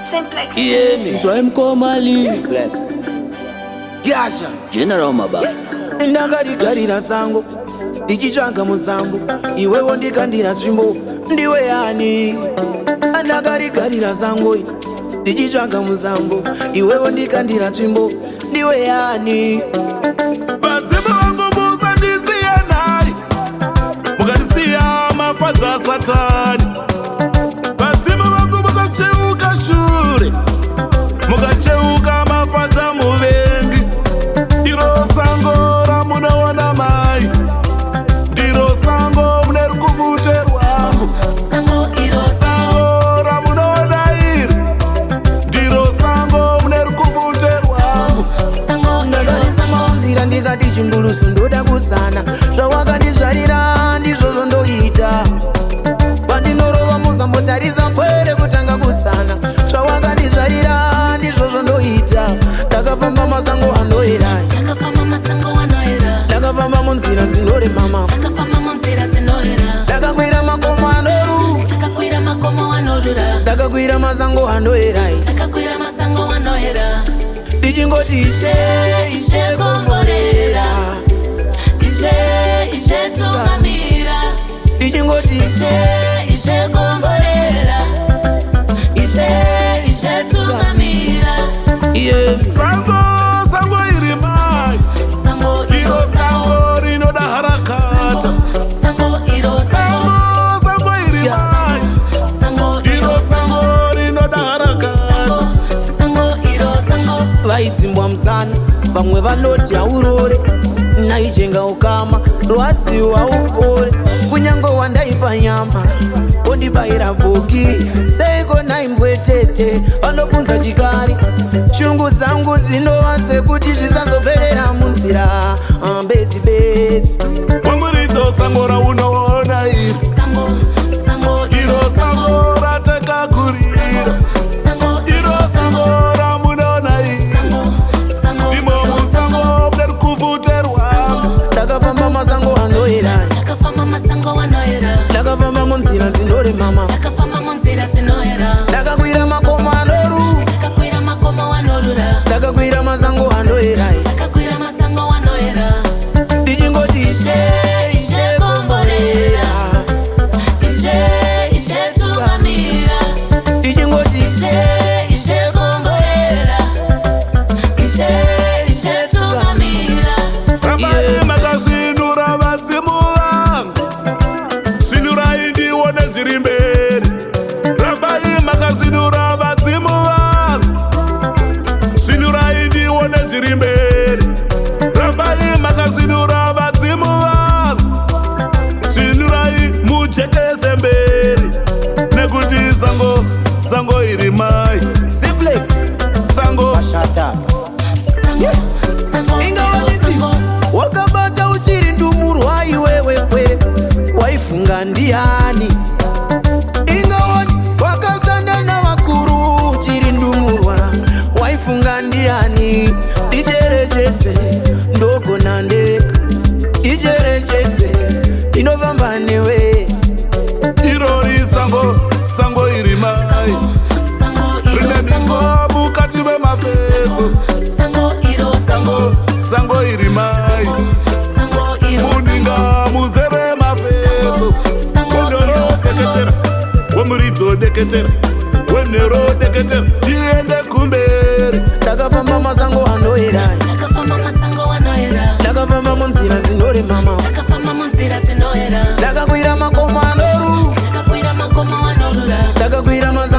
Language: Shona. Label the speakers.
Speaker 1: Simplex.
Speaker 2: Swim Komali
Speaker 3: Simplex. Gasha
Speaker 2: General Mabas
Speaker 3: ndakadigarira sango ndichitsvaga musango iwewo ndikandira nzvimbo ndiwe yani ndakadigarira sango ndichitsvaga musango iwewo ndikandira nzvimbo ndiwe yani
Speaker 4: vadzimu vangu musandisiya naye mukandisiya mafadza satani vadzimu vangu mukacheuka shure mukacheuka mafadza muvengi iro sango ramunoona mai ndiro sango mune rukuvute rwangu sango ramunoona iri ndiro sango mune rukuvute rwangu
Speaker 3: ndakarisamanzira ndikati chimbulusu ndoda kutsana zvawakandizvarira ndizvo zvondoita pandinorova muzambotarisa kwere kutanga kutsana zvawakandizvarira ndizvo zvondoita ndakafamba masango anoerai ndakafamba munzira dzinoremama ndakakwira makomo anorura ndakakwira masango anoerai ndichingoti ishe komborera ishe tungamira ndichingoti ishe komborera ishe tungamira
Speaker 4: sango iri mai iro sango rinoda harakata sango iri mai iro sango rinoda harakata
Speaker 3: vaidzimbwa musana vamwe vanoti haurore naijenga ukama rwadziwa upore kunyange wandaipa nyama ondibayira boki seiko naimbwetete vanobvunza chikari shungu dzangu dzinova dzekuti zvisazoperera munzira bedzi
Speaker 4: wamuridzo sango raunoona iri iro sango ratakakurira iro sango ramunoona iri ndimo musango mune rukuvute rwangu
Speaker 3: ndakafamba masango anoerai ndakafamba munzira dzinoremama ndakakwira makomo anorura ndakakwira masango anoerai ndichingoti ishe komborera ishe tungamira ndichingoti ishe komborera ishe tungamira
Speaker 4: rabai makazinura vadzimu vangu zinurai ndione zviri mberi rabai makazinura vadzimu vangu zinurai ndione zviri mberi rabai makazinura vadzimu vangu zinurai mujekese mberi nekuti sango iri mai
Speaker 3: Simplex
Speaker 4: sango
Speaker 3: ashata wakabata uchiri ndumurwa iwewe kwe waifunga ndiani ingawoni wakasanda navakuru uchiri ndumurwa waifunga ndiani icherechedze ndogona ndeka icherechedze inofamba newe
Speaker 4: irori sango iri mai rineningwa mukati memafeso sango iri mai muninga muzere mafeso wenoro deketera wemuridzo deketera wenero deketera tiende kumberi
Speaker 3: ndakafamba masango anoerai ndakafamba munzira dzinoremama ndakakwira makomo anorura ndakakwira masango